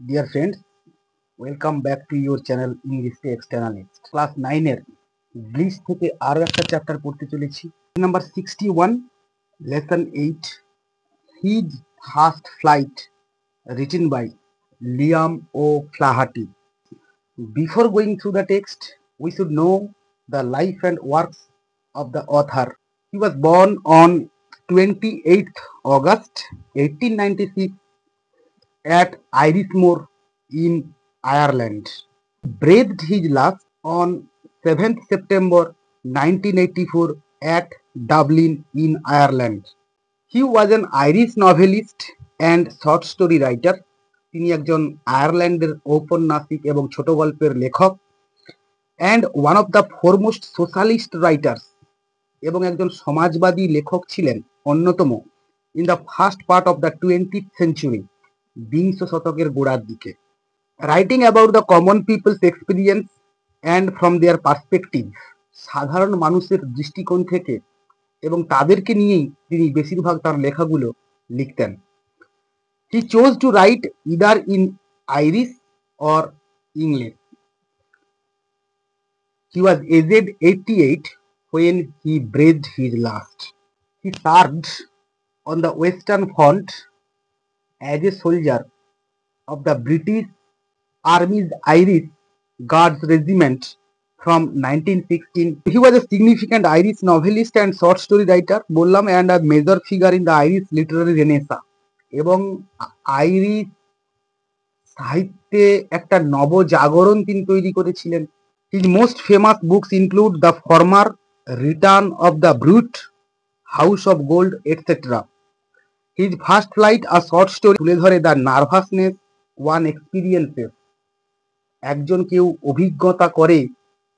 Dear friends, welcome back to your channel English Text Analyst. Class 9 এর bleach থেকে আরো একটা চ্যাপ্টার পড়তে চলেছি। Number 61, lesson 8, His First Flight, written by Liam O'Flaherty. Before going through the text, we should know the life and works of the author. He was born on 28th August 1896 at Irismore in Ireland. Breathed his last on 7th September 1984 at Dublin in Ireland. He was an Irish novelist and short story writer. তিনি একজন আয়ারল্যান্ডের ঔপন্যাসিক এবং ছোট গল্পের লেখক and one of the foremost socialist writers এবং একজন সমাজবাদী লেখক ছিলেন অন্যতম in the first part of the 20th century, বিংশ শতকের গোড়ার দিকে। Writing about the common people's experience and from their perspective, সাধারণ মানুষের দৃষ্টিকোণ থেকে এবং তাদেরকে নিয়েই তিনি বেশিরভাগ তার লেখাগুলো লিখতেন। He chose to write either in Irish or English. He was aged 88 when he breathed his last. He served on the Western Front as a soldier of the British Army's Irish Guards Regiment from 1916. He was a significant Irish novelist and short story writer, বললাম, and a major figure in the Irish literary renaissance. এবং Irish সাহিত্যে একটা নবজাগরণ তিনি তৈরি করেছিলেন। His most famous books include The Former, Return of the Brute, House of Gold, etc. His First Flight, a short story, তুলে ধরে the nervousness one experiences. একজন কেউ অভিজ্ঞতা করে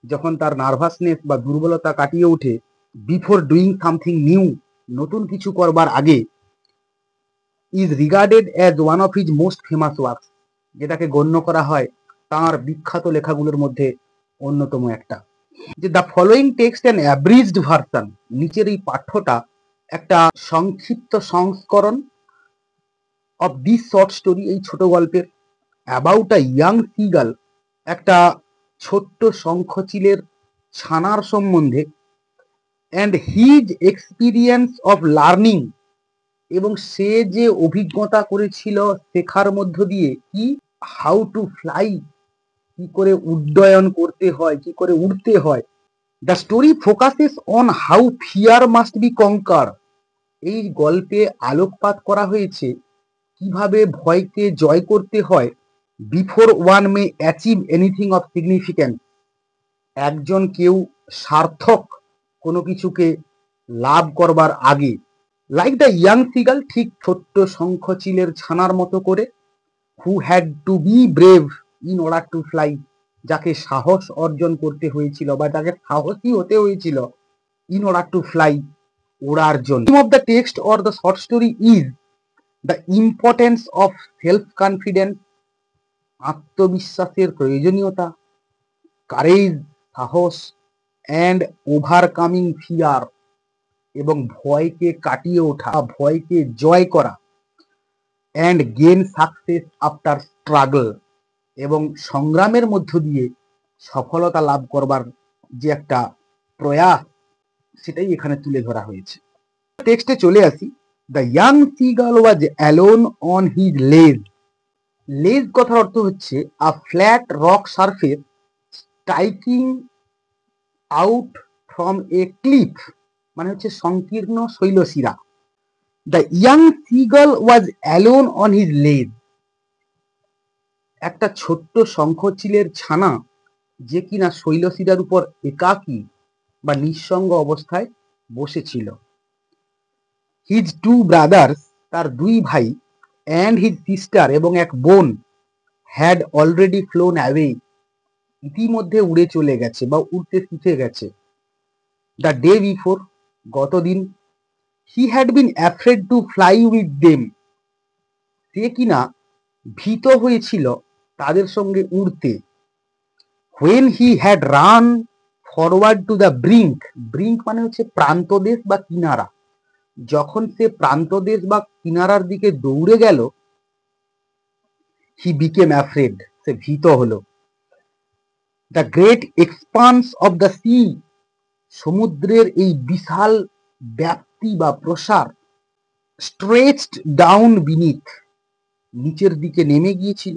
যখন তার নার্ভাসনেস বা দুর্বলতা কাটিয়ে ওঠে বিফোর ডুইং সামথিং নিউ, নতুন কিছু করবার আগে, is regarded as one of his most famous works, যেটাকে গণ্য করা হয় তাঁর বিখ্যাত লেখাগুলোর মধ্যে অন্যতম একটা। যে the following text and অ্যাব্রিজড version, নিচের এই পাঠ্যটা একটা সংক্ষিপ্ত সংস্করণ অফ দিস শর্ট স্টোরি, এই ছোট গল্পের, অ্যাবাউট আ ইয়াং সিগাল, একটা ছোট্ট শঙ্খচিলের ছানার সম্বন্ধে, and his experience of learning, এবং সে যে অভিজ্ঞতা করেছিল শেখার মধ্য দিয়ে, কি হাউ টু ফ্লাই, কি করে উড্ডয়ন করতে হয়, কি করে উড়তে হয়। The story focuses on how fear must be conquer, এই গল্পে আলোকপাত করা হয়েছে কিভাবে ভয়কে জয় করতে হয় before one May achieve anything of significance, একজন কেউ সার্থক কোনো কিছুকে লাভ করবার আগে। লাইক দ্য ইয়াং সিগাল, ঠিক ছোট্ট শঙ্খচিলের ছানার মতো করে, who had to B brave in order to fly, যাকে সাহস অর্জন করতে হয়েছিল বা যাকে সাহসী হতে হয়েছিল ইন অর্ডার টু ফ্লাই, ওড়ার জন্য। Of the text or the short story is the importance of self confidence, আত্মবিশ্বাসের প্রয়োজনীয়তা, কারেজ, সাহস, অ্যান্ড ওভারকামিং ফিয়ার, এবং ভয়কে কাটিয়ে ওঠা, ভয়কে জয় করা, and gain success after struggle, এবং সংগ্রামের মধ্য দিয়ে সফলতা লাভ করবার যে একটা প্রয়াস, সেটাই এখানে তুলে ধরা হয়েছে। টেক্সটে চলে আসি। The young seagull was alone on his ledge. Ledge কথার অর্থ হচ্ছে a flat rock surface striking out from a cliff, মানে হচ্ছে সংকীর্ণ শৈলশিরা। The young seagull was alone on his ledge, একটা ছোট্ট শঙ্খচিলের ছানা যে কিনা শৈলশিরার উপর একাকী বা নিঃসঙ্গ অবস্থায় বসেছিল। হিজ টু ব্রাদার্স, তার দুই ভাই, অ্যান্ড হিজ সিস্টার, এবং এক বোন, হ্যাড অলরেডি ফ্লোন অ্যাওয়ে, ইতিমধ্যে উড়ে চলে গেছে বা উড়তে শিখে গেছে। দ্য ডে বিফোর, গতদিন। He had been afraid to fly with them, সে কিনা ভীত হয়েছিল তাদের সঙ্গে উড়তে। When he had run forward to the brink, brink মানে হচ্ছে প্রান্তদেশ বা কিনারা, যখন সে প্রান্তদেশ বা কিনারার দিকে দৌড়ে গেল, হি বিকেম অ্যাফ্রেড, সে ভীত হলো। The great expanse of the sea, সমুদ্রের এই বিশাল ব্যাপ্তি বা প্রসার, স্ট্রেচড ডাউন বিনিথ, নিচের দিকে নেমে গিয়েছিল,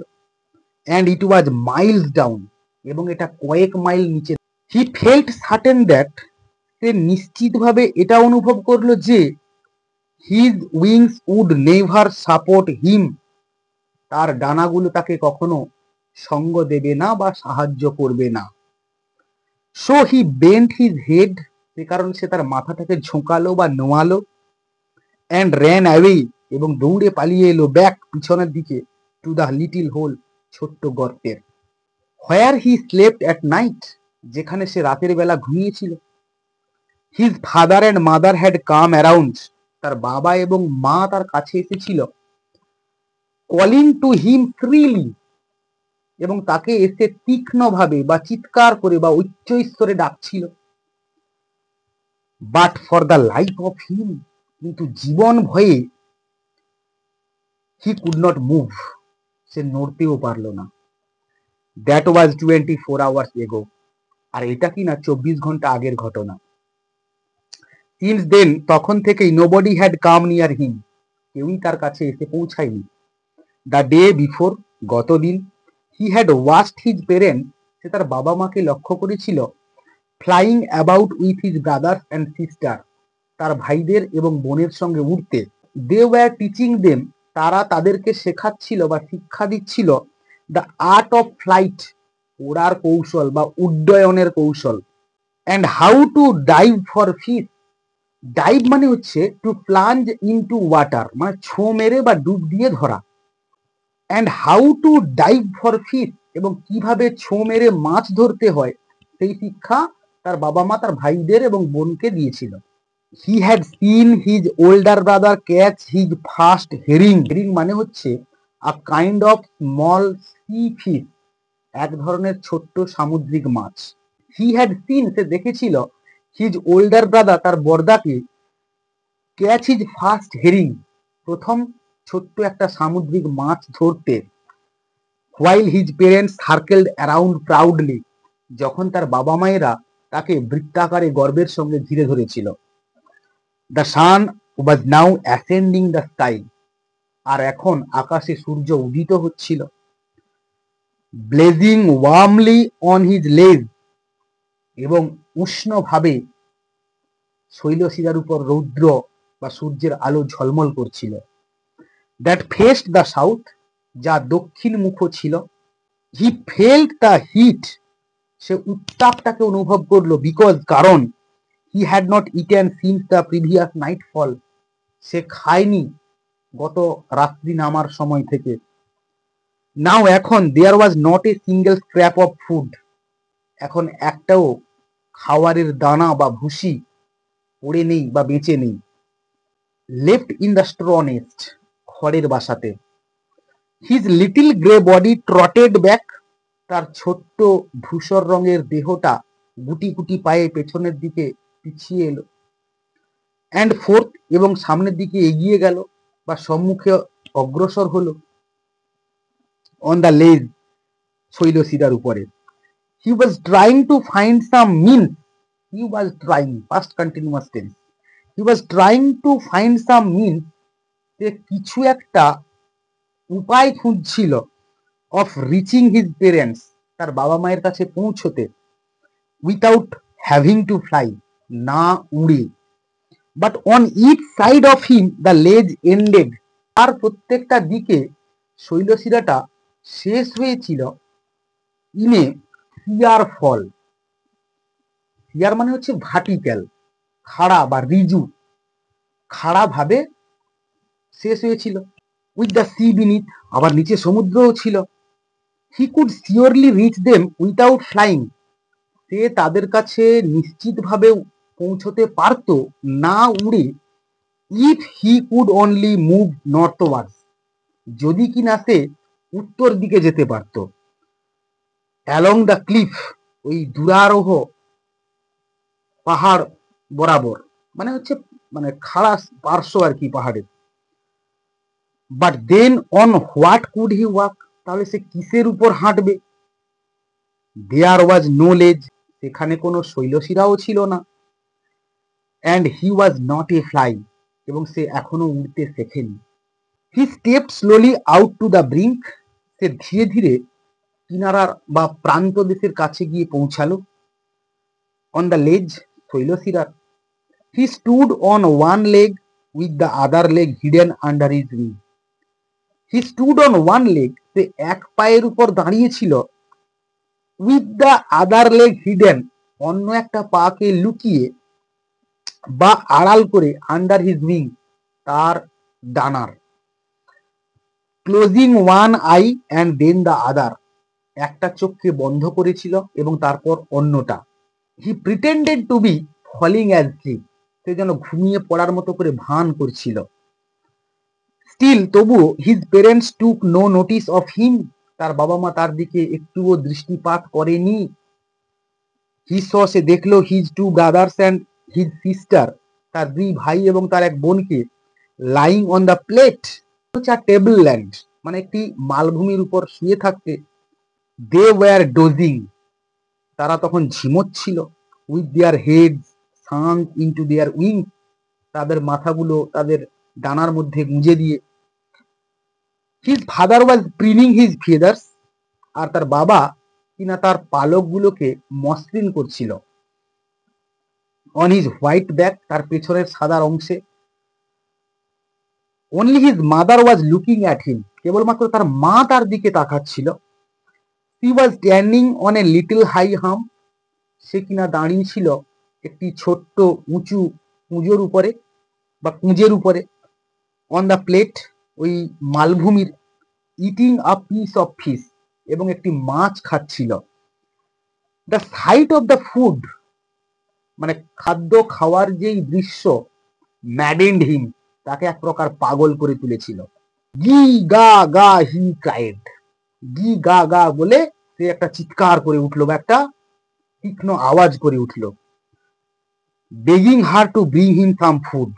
and it was miles down, এবং এটা কয়েক মাইল নিচে। হি ফেল্ট সার্টেন দ্যাট, সে নিশ্চিতভাবে এটা অনুভব করলো যে his wings would never support him, তার ডানাগুলো তাকে কখনো সঙ্গ দেবে না বা সাহায্য করবে না। So he bent his head, সে কারণে সে তার মাথাটাকে ঝোঁকালো বা নোয়ালো, অ্যান্ড র্যান অ্যাওয়ে, এবং দৌড়ে পালিয়ে এলো ব্যাক, পিছনের দিকে, টু দ্য লিটিল হোল, ছোট্ট গর্তের, where he slept at night, যেখানে সে রাতের বেলা ঘুমিয়েছিল। His father and mother had come around, তার বাবা এবং মা তার কাছে এসেছিল, কলিং টু হিম শ্রিলি, এবং তাকে এসে তীক্ষ্ণভাবে বা চিৎকার করে বা উচ্চ স্তরে ডাকছিল। But for the life of him, কিন্তু জীবন ভয়ে, হি কুড নট মুভ, সে নড়তেও পারল না। দ্যাট ওয়াজ 24 hours এগো, আর এটা কি না 24 ঘন্টা আগের ঘটনা। সিন্স দেন, তখন থেকেই, nobody had come near him, কেউই তার কাছে এসে পৌঁছায়নি। দ্য ডে বিফোর, গতদিন, he had watched his parents, সে তার বাবা মাকে লক্ষ্য করেছিল, flying about with his brothers and sister, তার ভাইদের এবং বোনের সঙ্গে উড়তে। দে ওয়্যার টিচিং দেম, তারা তাদেরকে শেখাচ্ছিল বা শিক্ষা দিচ্ছিল, দ্য আর্ট অফ ফ্লাইট, ওড়ার কৌশল বা উড্ডয়নের কৌশল, and how to dive for fish, dive মানে হচ্ছে টু প্লাঞ্জ ইনটু ওয়াটার, মানে ছো মেরে বা ডুব দিয়ে ধরা, and how to dive for fish, এবং কিভাবে ছো মেরে মাছ ধরতে হয় সেই শিক্ষা তার বাবা মা তার ভাইদের এবং বোনকে দিয়েছিল। He had seen his older brother catch his first herring, herring মানে হচ্ছে a kind of small sea fish, এক ধরনের ছোট্ট সামুদ্রিক মাছ। হি হ্যাড সিন, সে দেখেছিল, হিজ ওল্ডার ব্রাদার, তার বড়দাকে, ক্যাচ হিজ ফার্স্ট হেরিং, প্রথম ছোট্ট একটা সামুদ্রিক মাছ ধরতে, while his parents circled around proudly, যখন তার বাবা মায়েরা তাকে বৃত্তাকারে গর্বের সঙ্গে ঘিরে ধরেছিল। The sun was now ascending the sky, আর এখন আকাশে সূর্য উদিত হচ্ছিল, ব্লেজিং ওয়ার্মলি অন হিজ লেজ, এবং উষ্ণভাবে শৈলশিরার উপর রৌদ্র বা সূর্যের আলো ঝলমল করছিল। দ্যাট ফেসড দ্য সাউথ, যা দক্ষিণ মুখ ছিল। হি ফেল্ট দ্য হিট, সে উত্তাপটাকে অনুভব করলো, বিকজ, কারণ, he had not eaten since the previous nightfall, সে খায়নি গত রাত্রি নামার সময় থেকে। নাও, এখন, there was not a single scrap of food, এখন একটাও খাওয়ারের দানা বা ভুসি পড়ে নেই বা বেঁচে নেই। Left in the straw nest, খড়ের বাসাতে। His little grey body trotted back, তার ছোট্ট ধূসর রঙের দেহটা গুটি গুটি পায়ে পেছনের দিকে পিছিয়ে এলো, অ্যান্ড ফোর্থ, এবং সামনের দিকে এগিয়ে গেল বা সম্মুখে অগ্রসর হলো, অন দ্য লেজ, শৈলশিরার উপরে। He was trying to find some means, he was trying, past continuous tense, he was trying to find some means, যে কিছু একটা উপায় খুঁজছিল, অফ রিচিং হিজ পেরেন্টস, তার বাবা মায়ের কাছে পৌঁছতে, উইথাউট হ্যাভিং টু ফ্লাই, না উড়ে। But on each side of him the ledge ended, আর প্রত্যেকটা দিকে শৈলশিরাটা শেষ হয়েছিল, ইনে সিয়ার ফল, সিয়ার মানে হচ্ছে ভার্টিক্যাল, খাড়া বা রিজু, খাড়া ভাবে শেষ হয়েছিল। উইথ দ্য সি বিনিথ, আবার নিচে সমুদ্রও ছিল। He could surely reach them without flying, সে তাদের কাছে নিশ্চিতভাবে পৌঁছতে পারত না উড়ে, if he could only move northwards, যদি কিনা সে উত্তর দিকে যেতে পারত, অ্যালং দ্য ক্লিফ, ওই দুরারোহ পাহাড় বরাবর, মানে হচ্ছে মানে খাড়া পার্শ্ব আর কি পাহাড়ের। But then on what could he walk, তাহলে সে কিসের উপর হাঁটবে? দেয়ার ওয়াজ নো লেজ, সেখানে কোনো শৈলশিরাও ছিল না। And he was not a fly, এবং সে এখনো উড়তে শেখেনি। He step slowly out to the brink, সে ধীরে ধীরে কিনারার বা প্রান্ত দেশের কাছে গিয়ে পৌঁছালো। অন দ্য লেজ, শৈলশিরার। He stood on one leg with the other leg hidden under his wing. He stood on one leg, সে এক পায়ের উপর দাঁড়িয়েছিল। With the other leg hidden, অন্য একটা পাকে লুকিয়ে বা আড়াল করে, আন্ডার হিজ উইং, তার ডানার। Closing one eye and then the other, একটা চোখকে বন্ধ করেছিল এবং তারপর অন্যটা। He pretended to be falling asleep, সে যেন ঘুমিয়ে পড়ার মতো করে ভান করছিল। স্টিল, তবুও, his parents took no notice of him, তার বাবা মা তার দিকে একটুও দৃষ্টিপাত করেনি। হি স, সে দেখলো, his two brothers and his sister, তার দুই ভাই এবং তার এক বোনকে, lying on the plateau, table land, মানে একটি মালভূমির উপর শুয়ে থাকতে। দে ওয়ার ডোজিং, তারা তখন ঝিমোচ্ছিল। With their head sunk into their wing, তাদের মাথাগুলো তাদের ডানার মধ্যে গুঁজে দিয়ে। His father was preening his feathers, আর তার বাবা কিনা তার পালকগুলোকে মসৃণ করছিল। অন হিজ হোয়াইট ব্যাক, তার পেছনের সাদার অংশে। Only his mother was looking at him, কেবলমাত্র তার মা তার দিকে তাকাচ্ছিল। He was standing on a little high hump, সে কিনা দাঁড়িয়েছিল একটি ছোট্ট উঁচু কুঁজোর উপরে বা কুঁজের উপরে। অন দ্য প্লেট, ওই মালভূমির। Eating a piece of fish, এবং একটি মাছ খাচ্ছিল। The sight of the food, মানে খাদ্য খাওয়ার যেই দৃশ্য, ম্যাডেন্ড হিম, তাকে এক প্রকার পাগল করে তুলেছিল। গি গা গা হি ক্রাইড, গি গা গা বলে সে একটা চিৎকার করে উঠলো বা একটা তীক্ষ্ণ আওয়াজ করে উঠলো। Begging her to bring him some food,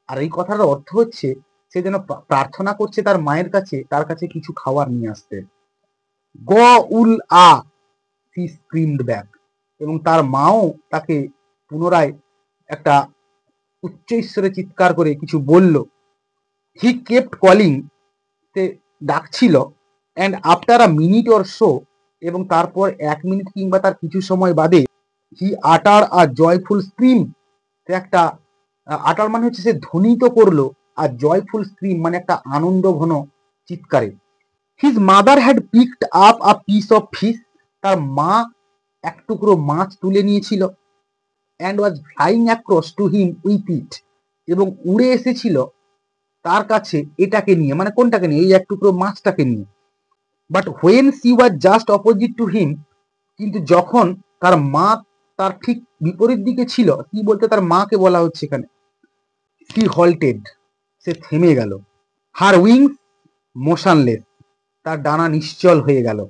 আর এই কথাটার অর্থ হচ্ছে সে যেন প্রার্থনা করছে তার মায়ের কাছে, তার কাছে কিছু খাবার নিয়ে আসতে। গ উল আ, সি স্ক্রিমড ব্যাক, এবং তার মাও তাকে পুনরায় একটা উচ্চ ঈশ্বরে চিৎকার করে কিছু বলল। হি কেপ্ট কলিং, সে ডাকছিল। And after a minute or show, এবং তারপর 1 মিনিট কিংবা তার কিছু সময় বাদে, হি আটার আ জয়ফুল স্ক্রিম, সে একটা আটার মানে হচ্ছে সে ধ্বনিত করলো, আর জয়ফুল স্ক্রিম মানে একটা আনন্দ ঘন চিৎকারে। His mother had picked up a piece of fish, তার মা এক টুকরো মাছ তুলে নিয়েছিল। And was flying across to him with it, এবং উড়ে এসেছিল তার কাছে এটাকে নিয়ে, মানে কোনটাকে নিয়ে, এই এক টুকরো মাছটাকে নিয়ে। But when she was just opposite to him, কিন্তু যখন তার মা তার ঠিক বিপরীত দিকে ছিল, কি বলতে তার মাকে বলা হচ্ছে এখানে, সি হল্টেড, সে থেমে গেল। হার উইংস মোশনলেস, তার ডানা নিশ্চল হয়ে গেল।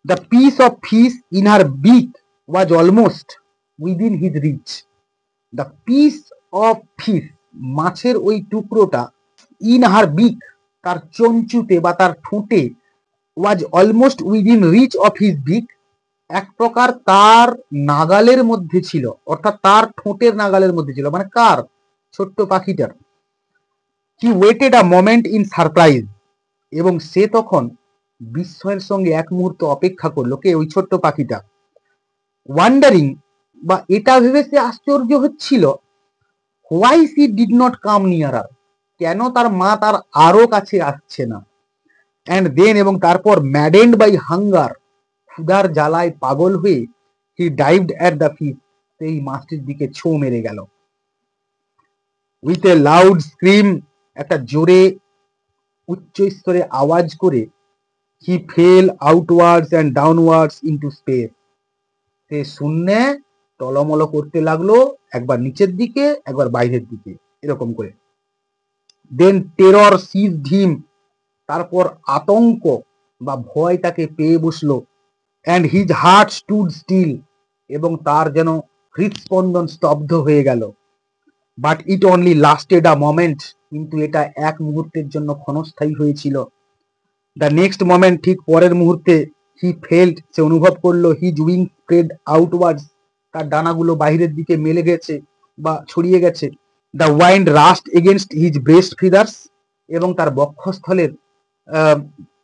The piece of fish in her beak was almost within his reach, the piece of fish, মাছের ওই টুকরোটা, ইন হার বিক, তার চঞ্চুতে বা তার ঠোঁটে, was almost within reach of his beak, এক প্রকার তার নাগালের মধ্যে ছিল, অর্থাৎ তার ঠোঁটের নাগালের মধ্যে ছিল, মানে কার, ছোট্ট পাখিটার। হি weighted a moment in surprise, এবং সে তখন বিস্ময়ের সঙ্গে এক মুহূর্ত অপেক্ষা করলো, কে, ওই ছোট্ট পাখিটা। ওয়ান্ডারিং, বা এটা ভেবে সে আশ্চর্য হচ্ছিল, why she did not come nearer, কেন তার মা তার আরো কাছে আসছে না। অ্যান্ড দেন, এবং তারপর, ম্যাডেন্ড বাই হাঙ্গার, ক্ষুধার জ্বালায় পাগল হয়ে, হি ডাইভড অ্যাট দ্য ফিশ, সেই মাছটির দিকে ছো মেরে গেল। উইথ এ লাউড স্ক্রিম, একটা জোরে উচ্চ স্তরে আওয়াজ করে, he fell outwards and downwards into space, সে শূন্যে টলমল করতে লাগলো, একবার নিচের দিকে একবার বাইরের দিকে, এরকম করে। দেন টেরর সিজড হিম, তারপর আতঙ্ক বা ভয় তাকে পেয়ে বসলো। And his heart stood still, এবং তার যেন হৃদস্পন্দন স্তব্ধ হয়ে গেল। But it only lasted a moment, কিন্তু এটা এক মুহূর্তের জন্য ক্ষণস্থায়ী হয়েছিল। দ্য নেক্সট মোমেন্ট, ঠিক পরের মুহূর্তে, হি ফেল্ট, সে অনুভব করলো, হিজ উইং স্প্রেড আউটওয়ার্ডস, তার ডানাগুলো বাইরের দিকে মেলে গেছে বা ছড়িয়ে গেছে। The wind rushed against his breast feathers, এবং তার বক্ষস্থলের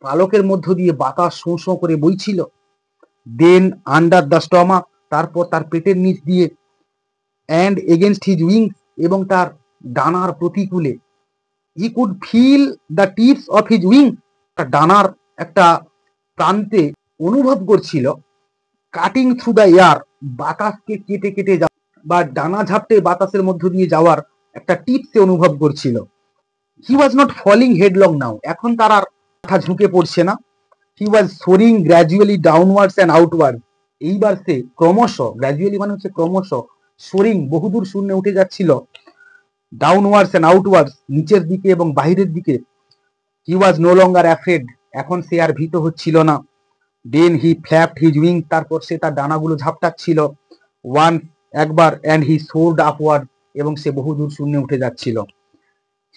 পালকের মধ্য দিয়ে বাতাস শোঁ শোঁ করে বইছিল। দেন আন্ডার দ্য স্টমাক, তারপর তার পেটের নিচ দিয়ে। অ্যান্ড এগেনস্ট হিজ উইংস, এবং তার ডানার প্রতিকূলে। He could feel the tips of his wing, তার ডানার একটা প্রান্তে অনুভব করছিল কাটিং থ্রু দ্য এয়ার, বাতাসকে কেটে কেটে যাওয়া বা ডানা ঝাপটে বাতাসের মধ্য দিয়ে যাওয়ার একটা টিপসে অনুভব করছিল। হি ওয়াজ নট ফলিং হেডলং নাও, এখন তার আর মাথা ঝুঁকে পড়ছে না। He was soaring gradually downwards and outward, এইবার সে ক্রমশ, গ্র্যাজুয়ালি মানে হচ্ছে ক্রমশ, সোরিং বহুদূর শূন্যে উঠে যাচ্ছিল, ডাউনওয়ার্ডস অ্যান্ড আউটওয়ার্ডস নিচের দিকে এবং বাহিরের দিকে। হি ওয়াজ নো লঙ্গার অ্যাফ্রেড, এখন সে আর ভীত হচ্ছিল না। দেন হি ফ্ল্যাপড হিজ উইং, তারপর সে তার ডানাগুলো ঝাপটাচ্ছিল, ওয়ান, একবার, অ্যান্ড হি সোর্ড আপওয়ার্ড, এবং সে বহুদূর শূন্যে উঠে যাচ্ছিল।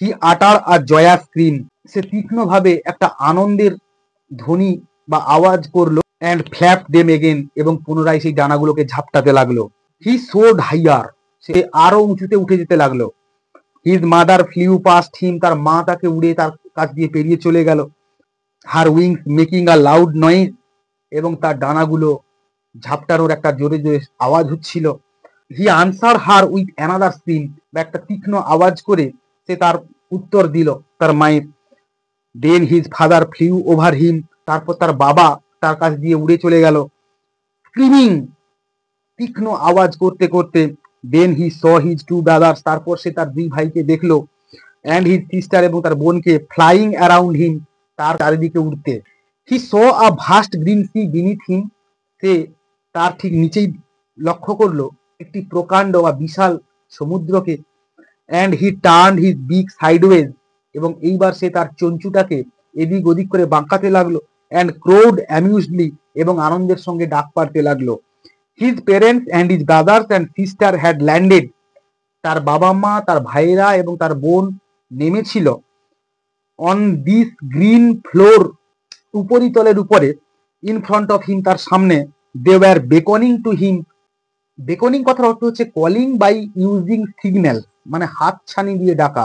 হি আটার আ জয়াস স্ক্রিম, সে তীক্ষ্ণভাবে একটা আনন্দের ধ্বনি বা আওয়াজ করলো, অ্যান্ড ফ্ল্যাপ দেম এগেন, এবং পুনরায় সেই ডানাগুলোকে ঝাপটাতে লাগলো। হি সোড হাইয়ার, সে আরো উঁচুতে উঠে যেতে লাগলো। হিজ মাদার ফ্লিউ পাস্ট হিম, তার মা তাকে উড়ে তার কাছ দিয়ে পেরিয়ে চলে গেল। Her wings making a loud noise, এবং তার ডানাগুলো ঝাপটানোর একটা জোরে জোরে আওয়াজ হচ্ছিল। He answer her with another scream, বা একটা তীক্ষ্ণ আওয়াজ করে সে তার উত্তর দিল তার মায়ের। দেন হিজ ফাদার ফ্লিউ ওভার হিম, তারপর তার বাবা তার কাছ দিয়ে উড়ে চলে গেল, স্ক্রিমিং, তীক্ষ্ণ আওয়াজ করতে করতে। দেন হি স হিজ টু ব্রাদার্স, তারপর সে তার দুই ভাইকে দেখলো, অ্যান্ড হিজ সিস্টার, এবং তার বোনকে, ফ্লাইং অ্যারাউন্ড হিম, তার চারিদিকে উঠতে। He saw a vast green sea beneath him, সে তার ঠিক নিচেই লক্ষ্য করলো একটি প্রকাণ্ড বা বিশাল সমুদ্রকে। And he turn his big sideways, এবং এইবার সে তার চঞ্চুটাকে এদিক ওদিক করে বাঁকাতে লাগলো। অ্যান্ড ক্রোড অ্যামিউজডলি, এবং আনন্দের সঙ্গে ডাক পাড়তে লাগলো। His parents and his brothers and sister had landed, তার বাবা মা, তার ভাইয়েরা এবং তার বোন নেমেছিল। অন দিস গ্রিন ফ্লোর, উপরিতলের উপরে। ইন ফ্রন্ট অফ হিম, তার সামনে। দে ওয়ার বেকনিং টু হিম, বেকনিং কথার অর্থ হচ্ছে কলিং বাই ইউজিং সিগন্যাল, মানে হাত ছানি দিয়ে ডাকা।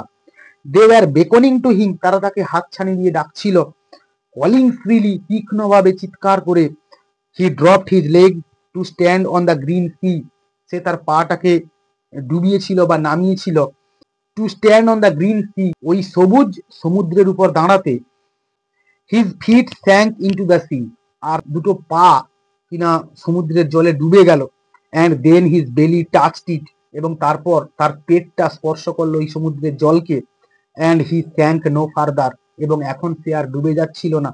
দে ওয়ার বেকনিং টু হিম, তারা তাকে হাত ছানি দিয়ে ডাকছিল। কলিং ফ্রিলি, তীক্ষ্ণভাবে চিৎকার করে। He dropped his leg to stand on the green sea, সে তার পাটাকে ডুবিয়েছিল বা নামিয়েছিল। To stand on the green sea, ওই সবুজ সমুদ্রের উপর দাঁড়াতে। His feet sank into the sea, আর দুটো পা কিনা সমুদ্রের জলে ডুবে গেল। And then his belly touched it, এবং তারপর তার পেটটা স্পর্শ করলো এই সমুদ্রের জলকে। And he sank no further, এবং এখন সে আর ডুবে যাচ্ছিল না।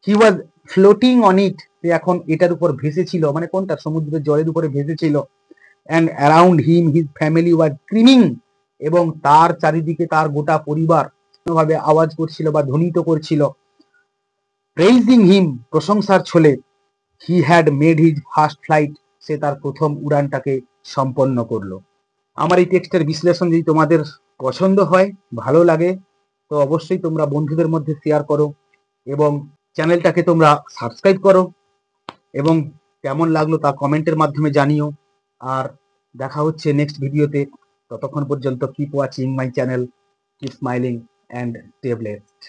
He was floating on it, সে এখন এটার উপর ভেসেছিল, মানে কোনটা, সমুদ্রের জলের উপরে ভেসেছিল। And around him his family was screaming, এবং তার চারিদিকে তার গোটা পরিবার ভাবে আওয়াজ করছিল বা ধ্বনিত করছিল। প্রেইজিং হিম, প্রশংসার ছলে। He had made his first flight, সে তার প্রথম উড়ানটাকে সম্পন্ন করলো। আমার এই টেক্সটের বিশ্লেষণ যদি তোমাদের পছন্দ হয়, ভালো লাগে, তো অবশ্যই তোমরা বন্ধুদের মধ্যে শেয়ার করো, এবং চ্যানেলটাকে তোমরা সাবস্ক্রাইব করো, এবং কেমন লাগলো তা কমেন্টের মাধ্যমে জানিও। আর দেখা হচ্ছে নেক্সট ভিডিওতে। ততক্ষণ পর্যন্ত keep watching my channel, keep smiling and stay blessed.